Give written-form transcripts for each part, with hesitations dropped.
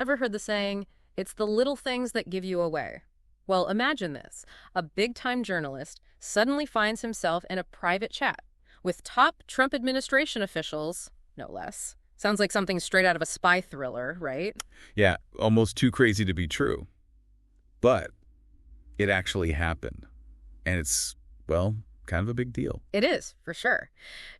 Ever heard the saying, it's the little things that give you away? Well, imagine this. A big-time journalist suddenly finds himself in a private chat with top Trump administration officials, no less. Sounds like something straight out of a spy thriller, right? Yeah, almost too crazy to be true. But it actually happened. And it's, well, kind of a big deal. It is, for sure.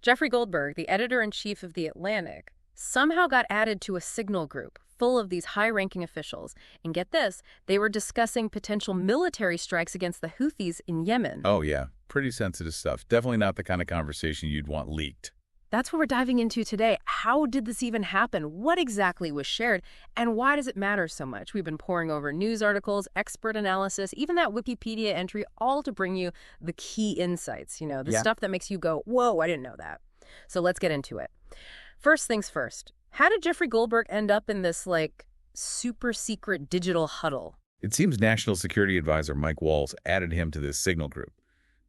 Jeffrey Goldberg, the editor-in-chief of The Atlantic, somehow got added to a signal group full of these high-ranking officials. And get this, they were discussing potential military strikes against the Houthis in Yemen. Oh, yeah. Pretty sensitive stuff. Definitely not the kind of conversation you'd want leaked. That's what we're diving into today. How did this even happen? What exactly was shared? And why does it matter so much? We've been poring over news articles, expert analysis, even that Wikipedia entry, all to bring you the key insights, the stuff that makes you go, whoa, I didn't know that. So let's get into it. First things first, how did Jeffrey Goldberg end up in this, super secret digital huddle? It seems National Security Advisor Mike Waltz added him to this signal group.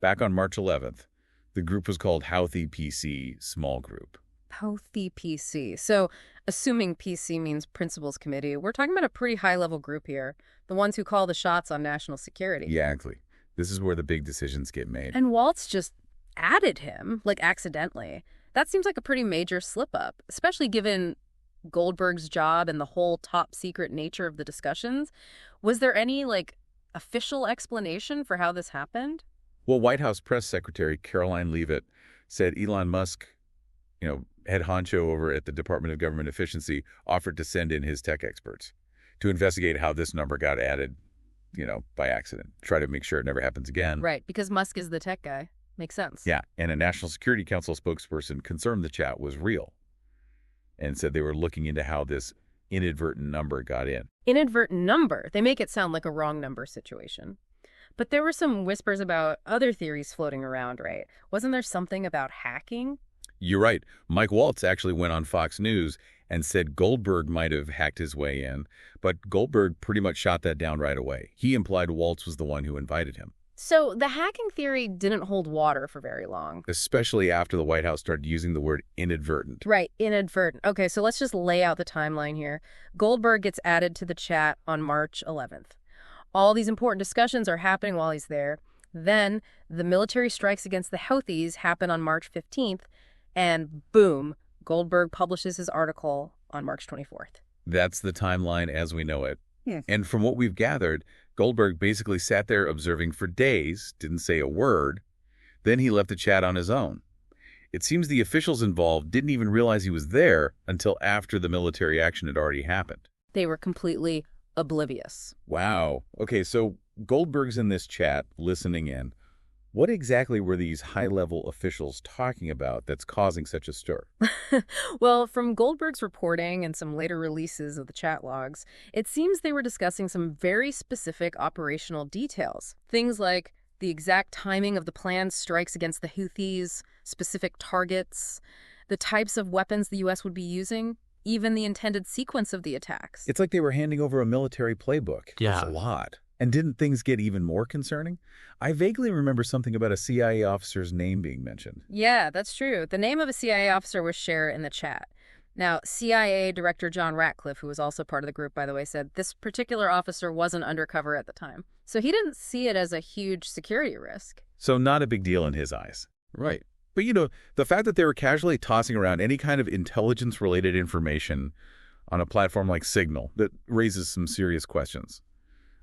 Back on March 11th, the group was called Houthi PC Small Group. Houthi PC. So, assuming PC means Principals Committee, we're talking about a pretty high-level group here. The ones who call the shots on national security. Exactly. This is where the big decisions get made. And Waltz just added him, accidentally. That seems like a pretty major slip-up, especially given Goldberg's job and the whole top-secret nature of the discussions. Was there any, official explanation for how this happened? Well, White House Press Secretary Caroline Leavitt said Elon Musk, head honcho over at the Department of Government Efficiency, offered to send in his tech experts to investigate how this number got added, by accident. Try to make sure it never happens again. Right, because Musk is the tech guy. Makes sense. Yeah, and a National Security Council spokesperson confirmed the chat was real and said they were looking into how this inadvertent number got in. Inadvertent number? They make it sound like a wrong number situation. But there were some whispers about other theories floating around, right? Wasn't there something about hacking? You're right. Mike Waltz actually went on Fox News and said Goldberg might have hacked his way in, but Goldberg pretty much shot that down right away. He implied Waltz was the one who invited him. So the hacking theory didn't hold water for very long. Especially after the White House started using the word inadvertent. Right, inadvertent. Okay, so let's just lay out the timeline here. Goldberg gets added to the chat on March 11th. All these important discussions are happening while he's there. Then the military strikes against the Houthis happen on March 15th, and boom, Goldberg publishes his article on March 24th. That's the timeline as we know it. Yes. And from what we've gathered, Goldberg basically sat there observing for days, didn't say a word. Then he left the chat on his own. It seems the officials involved didn't even realize he was there until after the military action had already happened. They were completely oblivious. Wow. Okay, so Goldberg's in this chat, listening in. What exactly were these high-level officials talking about that's causing such a stir? Well, from Goldberg's reporting and some later releases of the chat logs, it seems they were discussing some very specific operational details. Things like the exact timing of the planned strikes against the Houthis, specific targets, the types of weapons the U.S. would be using, even the intended sequence of the attacks. It's like they were handing over a military playbook. Yeah. It's a lot. And didn't things get even more concerning? I vaguely remember something about a CIA officer's name being mentioned. Yeah, that's true. The name of a CIA officer was shared in the chat. Now, CIA Director John Ratcliffe, who was also part of the group, by the way, said this particular officer wasn't undercover at the time. So he didn't see it as a huge security risk. So not a big deal in his eyes. Right. But, the fact that they were casually tossing around any kind of intelligence-related information on a platform like Signal, that raises some serious questions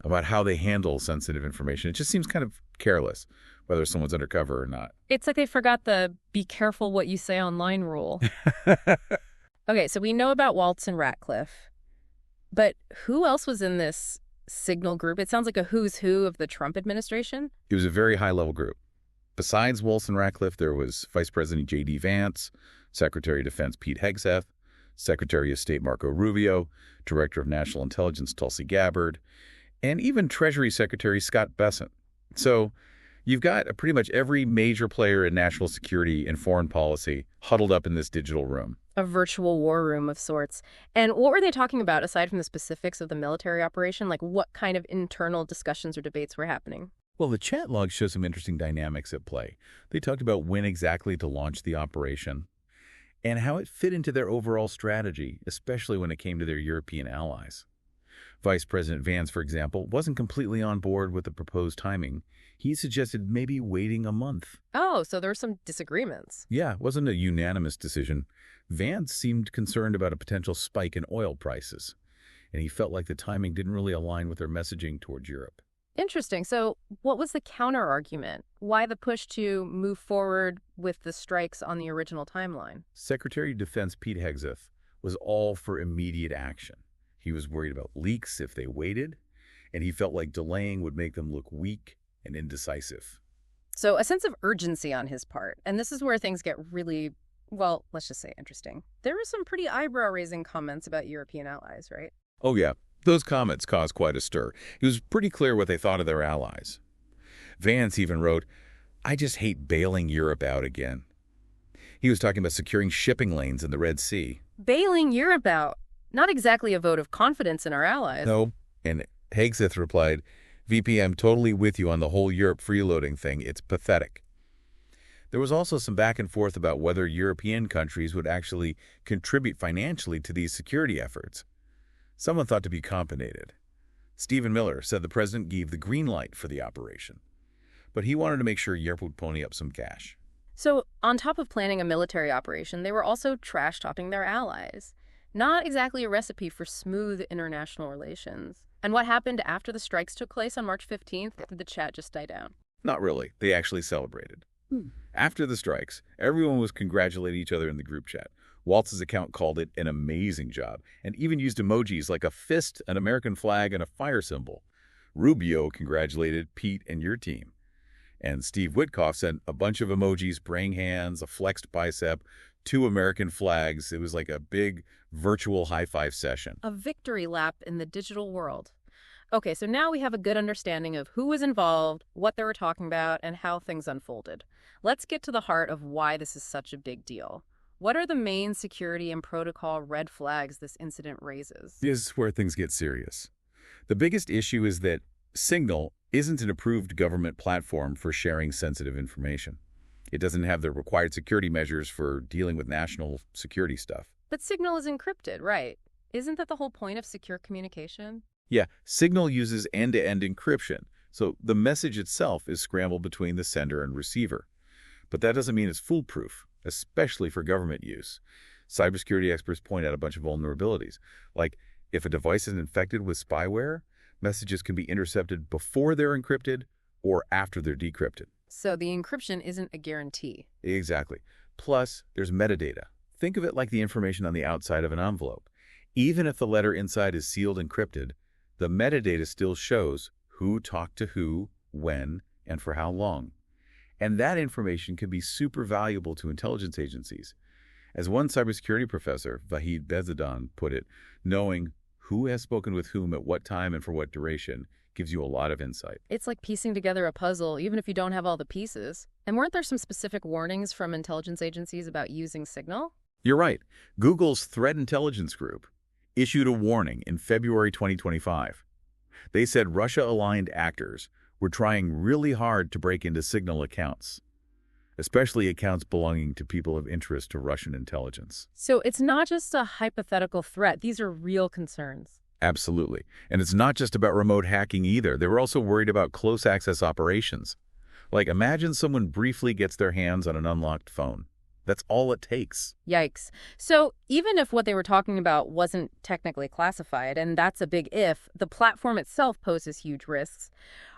about how they handle sensitive information. It just seems kind of careless, whether someone's undercover or not. It's like they forgot the be careful what you say online rule. Okay, so we know about Waltz and Ratcliffe, but who else was in this Signal group? It sounds like a who's who of the Trump administration. It was a very high-level group. Besides Waltz and Ratcliffe, there was Vice President JD Vance, Secretary of Defense Pete Hegseth, Secretary of State Marco Rubio, Director of National Intelligence Tulsi Gabbard, and even Treasury Secretary Scott Bessent. So you've got pretty much every major player in national security and foreign policy huddled up in this digital room. A virtual war room of sorts. And what were they talking about aside from the specifics of the military operation? Like what kind of internal discussions or debates were happening? Well, the chat logs show some interesting dynamics at play. They talked about when exactly to launch the operation and how it fit into their overall strategy, especially when it came to their European allies. Vice President Vance, for example, wasn't completely on board with the proposed timing. He suggested maybe waiting a month. Oh, so there were some disagreements. Yeah, it wasn't a unanimous decision. Vance seemed concerned about a potential spike in oil prices, and he felt like the timing didn't really align with their messaging towards Europe. Interesting. So what was the counter-argument? Why the push to move forward with the strikes on the original timeline? Secretary of Defense Pete Hegseth was all for immediate action. He was worried about leaks if they waited, and he felt like delaying would make them look weak and indecisive. So a sense of urgency on his part. And this is where things get really, well, let's just say interesting. There were some pretty eyebrow-raising comments about European allies, right? Oh yeah, those comments caused quite a stir. It was pretty clear what they thought of their allies. Vance even wrote, "I just hate bailing Europe out again." He was talking about securing shipping lanes in the Red Sea. Bailing Europe out. Not exactly a vote of confidence in our allies. No, and Hegseth replied, "VP, I'm totally with you on the whole Europe freeloading thing. It's pathetic." There was also some back and forth about whether European countries would actually contribute financially to these security efforts. Someone thought to be compensated. Stephen Miller said the president gave the green light for the operation, but he wanted to make sure Europe would pony up some cash. So on top of planning a military operation, they were also trash-talking their allies. Not exactly a recipe for smooth international relations. And what happened after the strikes took place on March 15th? Did the chat just die down? Not really. They actually celebrated. After the strikes, everyone was congratulating each other in the group chat. Waltz's account called it an amazing job and even used emojis like a fist, an American flag, and a fire symbol. Rubio congratulated Pete and your team. And Steve Witkoff sent a bunch of emojis, praying hands, a flexed bicep, 2 American flags. It was like a big virtual high-five session. A victory lap in the digital world. Okay, so now we have a good understanding of who was involved, what they were talking about, and how things unfolded. Let's get to the heart of why this is such a big deal. What are the main security and protocol red flags this incident raises? This is where things get serious. The biggest issue is that Signal isn't an approved government platform for sharing sensitive information. It doesn't have the required security measures for dealing with national security stuff. But Signal is encrypted, right? Isn't that the whole point of secure communication? Yeah, Signal uses end-to-end encryption, so the message itself is scrambled between the sender and receiver. But that doesn't mean it's foolproof, especially for government use. Cybersecurity experts point out a bunch of vulnerabilities, like if a device is infected with spyware, messages can be intercepted before they're encrypted or after they're decrypted. So the encryption isn't a guarantee. Exactly. Plus, there's metadata. Think of it like the information on the outside of an envelope. Even if the letter inside is sealed encrypted, the metadata still shows who talked to who, when, and for how long. And that information can be super valuable to intelligence agencies. As one cybersecurity professor, Vahid Bezadan, put it, knowing who has spoken with whom at what time and for what duration gives you a lot of insight. It's like piecing together a puzzle, even if you don't have all the pieces. And weren't there some specific warnings from intelligence agencies about using Signal? You're right. Google's Threat Intelligence Group issued a warning in February 2025. They said Russia-aligned actors were trying really hard to break into Signal accounts, especially accounts belonging to people of interest to Russian intelligence. So it's not just a hypothetical threat. These are real concerns. Absolutely. And it's not just about remote hacking either. They were also worried about close access operations. Like, imagine someone briefly gets their hands on an unlocked phone. That's all it takes. Yikes. So even if what they were talking about wasn't technically classified, and that's a big if, the platform itself poses huge risks.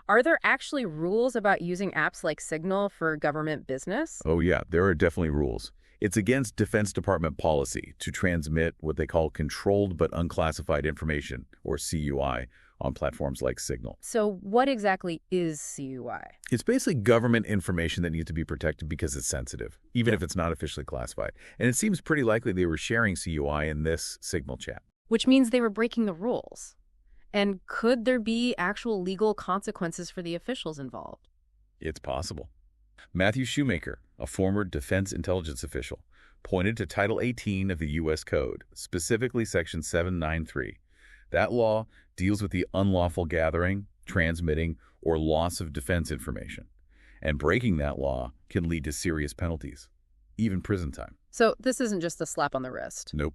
Are there actually rules about using apps like Signal for government business? Oh yeah, there are definitely rules. It's against Defense Department policy to transmit what they call controlled but unclassified information, or CUI, on platforms like Signal. So what exactly is CUI? It's basically government information that needs to be protected because it's sensitive, even if it's not officially classified. And it seems pretty likely they were sharing CUI in this Signal chat. Which means they were breaking the rules. And could there be actual legal consequences for the officials involved? It's possible. Matthew Shoemaker, a former defense intelligence official, pointed to Title 18 of the U.S. Code, specifically Section 793. That law deals with the unlawful gathering, transmitting, or loss of defense information. And breaking that law can lead to serious penalties, even prison time. So this isn't just a slap on the wrist. Nope.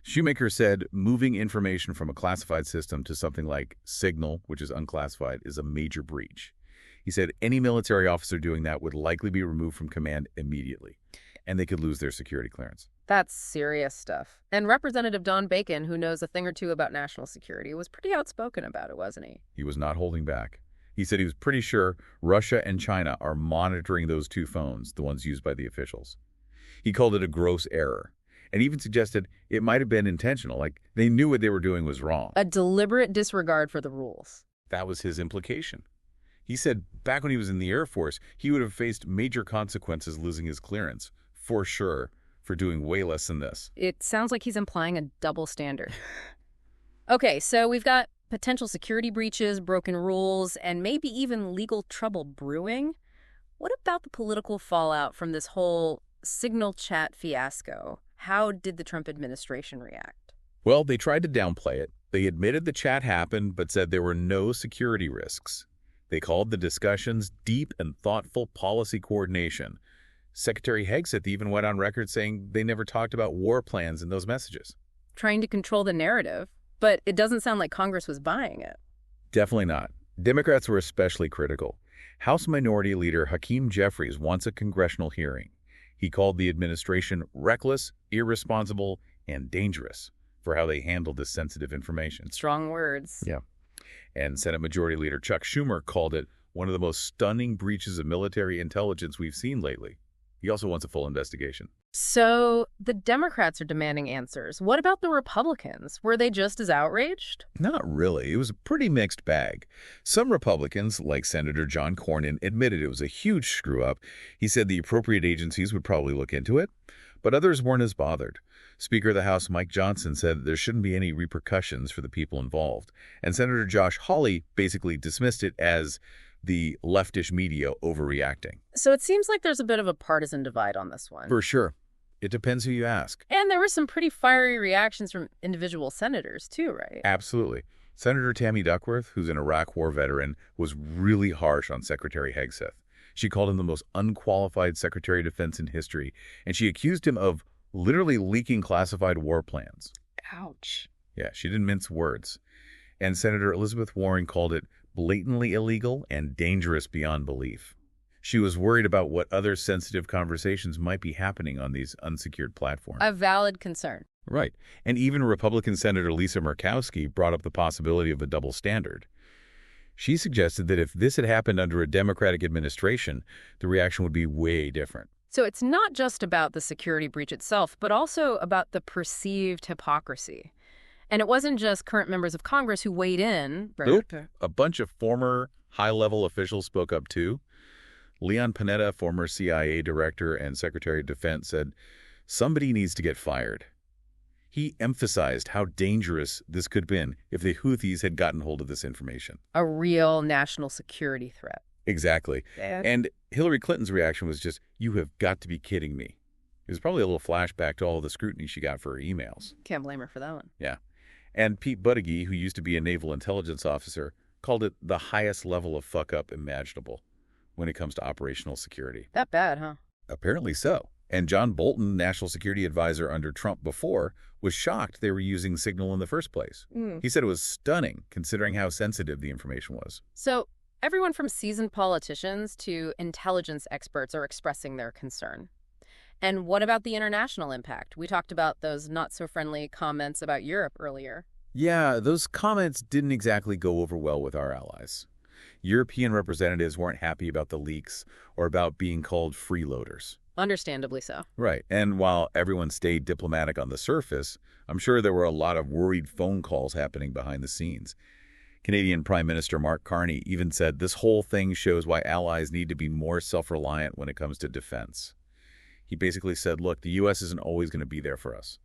Shoemaker said moving information from a classified system to something like Signal, which is unclassified, is a major breach. He said any military officer doing that would likely be removed from command immediately, and they could lose their security clearance. That's serious stuff. And Representative Don Bacon, who knows a thing or two about national security, was pretty outspoken about it, wasn't he? He was not holding back. He said he was pretty sure Russia and China are monitoring those two phones, the ones used by the officials. He called it a gross error, and even suggested it might have been intentional, like they knew what they were doing was wrong. A deliberate disregard for the rules. That was his implication. He said back when he was in the Air Force, he would have faced major consequences losing his clearance, for sure, for doing way less than this. It sounds like he's implying a double standard. Okay, so we've got potential security breaches, broken rules, and maybe even legal trouble brewing. What about the political fallout from this whole Signal chat fiasco? How did the Trump administration react? Well, they tried to downplay it. They admitted the chat happened, but said there were no security risks. They called the discussions deep and thoughtful policy coordination. Secretary Hegseth even went on record saying they never talked about war plans in those messages. Trying to control the narrative, but it doesn't sound like Congress was buying it. Definitely not. Democrats were especially critical. House Minority Leader Hakeem Jeffries wants a congressional hearing. He called the administration reckless, irresponsible, and dangerous for how they handled this sensitive information. Strong words. Yeah. And Senate Majority Leader Chuck Schumer called it one of the most stunning breaches of military intelligence we've seen lately. He also wants a full investigation. So the Democrats are demanding answers. What about the Republicans? Were they just as outraged? Not really. It was a pretty mixed bag. Some Republicans, like Senator John Cornyn, admitted it was a huge screw-up. He said the appropriate agencies would probably look into it, but others weren't as bothered. Speaker of the House Mike Johnson said there shouldn't be any repercussions for the people involved. And Senator Josh Hawley basically dismissed it as the leftish media overreacting. So it seems like there's a bit of a partisan divide on this one. For sure. It depends who you ask. And there were some pretty fiery reactions from individual senators too, right? Absolutely. Senator Tammy Duckworth, who's an Iraq War veteran, was really harsh on Secretary Hegseth. She called him the most unqualified Secretary of Defense in history, and she accused him of literally leaking classified war plans. Ouch. Yeah, she didn't mince words. And Senator Elizabeth Warren called it blatantly illegal and dangerous beyond belief. She was worried about what other sensitive conversations might be happening on these unsecured platforms. A valid concern. Right. And even Republican Senator Lisa Murkowski brought up the possibility of a double standard. She suggested that if this had happened under a Democratic administration, the reaction would be way different. So it's not just about the security breach itself, but also about the perceived hypocrisy. And it wasn't just current members of Congress who weighed in. Right? Nope. A bunch of former high-level officials spoke up too. Leon Panetta, former CIA director and Secretary of Defense, said somebody needs to get fired. He emphasized how dangerous this could have been if the Houthis had gotten hold of this information. A real national security threat. Exactly. Dad? And Hillary Clinton's reaction was just, "You have got to be kidding me." It was probably a little flashback to all the scrutiny she got for her emails. Can't blame her for that one. Yeah. And Pete Buttigieg, who used to be a naval intelligence officer, called it the highest level of fuck-up imaginable when it comes to operational security. That bad, huh? Apparently so. And John Bolton, national security advisor under Trump before, was shocked they were using Signal in the first place. He said it was stunning, considering how sensitive the information was. So everyone from seasoned politicians to intelligence experts are expressing their concern. And what about the international impact? We talked about those not-so-friendly comments about Europe earlier. Yeah, those comments didn't exactly go over well with our allies. European representatives weren't happy about the leaks or about being called freeloaders. Understandably so. Right. And while everyone stayed diplomatic on the surface, I'm sure there were a lot of worried phone calls happening behind the scenes. Canadian Prime Minister Mark Carney even said this whole thing shows why allies need to be more self-reliant when it comes to defense. He basically said, look, the U.S. isn't always going to be there for us.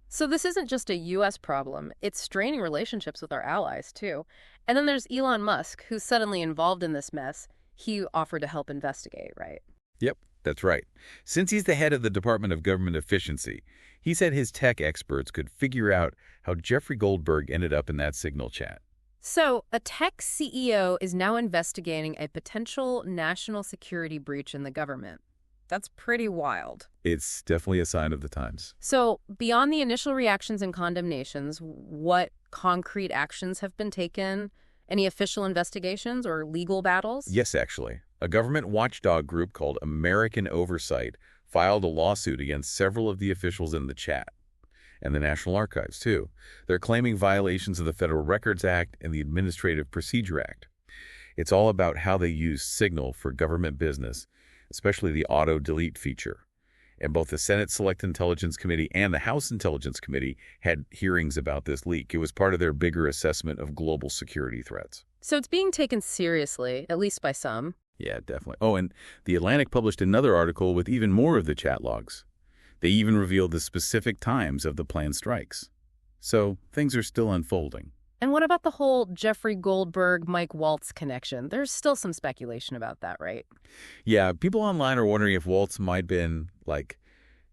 So this isn't just a U.S. problem. It's straining relationships with our allies, too. And then there's Elon Musk, who's suddenly involved in this mess. He offered to help investigate, right? Yep, that's right. Since he's the head of the Department of Government Efficiency, he said his tech experts could figure out how Jeffrey Goldberg ended up in that Signal chat. So a tech CEO is now investigating a potential national security breach in the government. That's pretty wild. It's definitely a sign of the times. So, beyond the initial reactions and condemnations, what concrete actions have been taken? Any official investigations or legal battles? Yes, actually. A government watchdog group called American Oversight filed a lawsuit against several of the officials in the chat, and the National Archives, too. They're claiming violations of the Federal Records Act and the Administrative Procedure Act. It's all about how they use Signal for government business, especially the auto-delete feature. And both the Senate Select Intelligence Committee and the House Intelligence Committee had hearings about this leak. It was part of their bigger assessment of global security threats. So it's being taken seriously, at least by some. Yeah, definitely. Oh, and The Atlantic published another article with even more of the chat logs. They even revealed the specific times of the planned strikes. So things are still unfolding. And what about the whole Jeffrey Goldberg, Mike Waltz connection? There's still some speculation about that, right? Yeah, people online are wondering if Waltz might have been, like,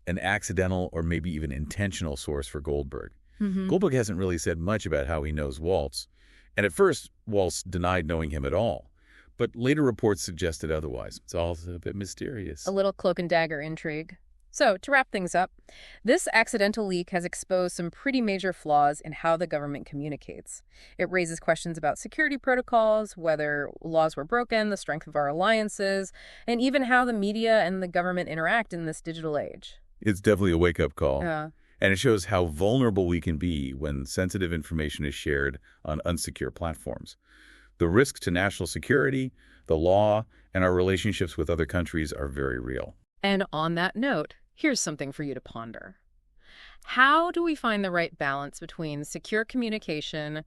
an accidental or maybe even intentional source for Goldberg. Goldberg hasn't really said much about how he knows Waltz. And at first, Waltz denied knowing him at all. But later reports suggested otherwise. It's all a bit mysterious. A little cloak and dagger intrigue. So, to wrap things up, this accidental leak has exposed some pretty major flaws in how the government communicates. It raises questions about security protocols, whether laws were broken, the strength of our alliances, and even how the media and the government interact in this digital age. It's definitely a wake-up call. Yeah. And it shows how vulnerable we can be when sensitive information is shared on unsecure platforms. The risks to national security, the law, and our relationships with other countries are very real. And on that note, here's something for you to ponder. How do we find the right balance between secure communication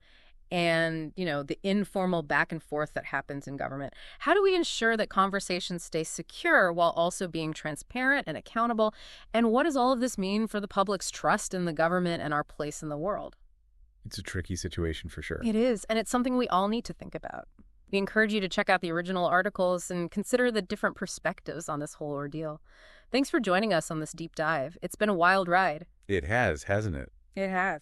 and, the informal back and forth that happens in government? How do we ensure that conversations stay secure while also being transparent and accountable? And what does all of this mean for the public's trust in the government and our place in the world? It's a tricky situation for sure. It is, and it's something we all need to think about. We encourage you to check out the original articles and consider the different perspectives on this whole ordeal. Thanks for joining us on this deep dive. It's been a wild ride. It has, hasn't it? It has.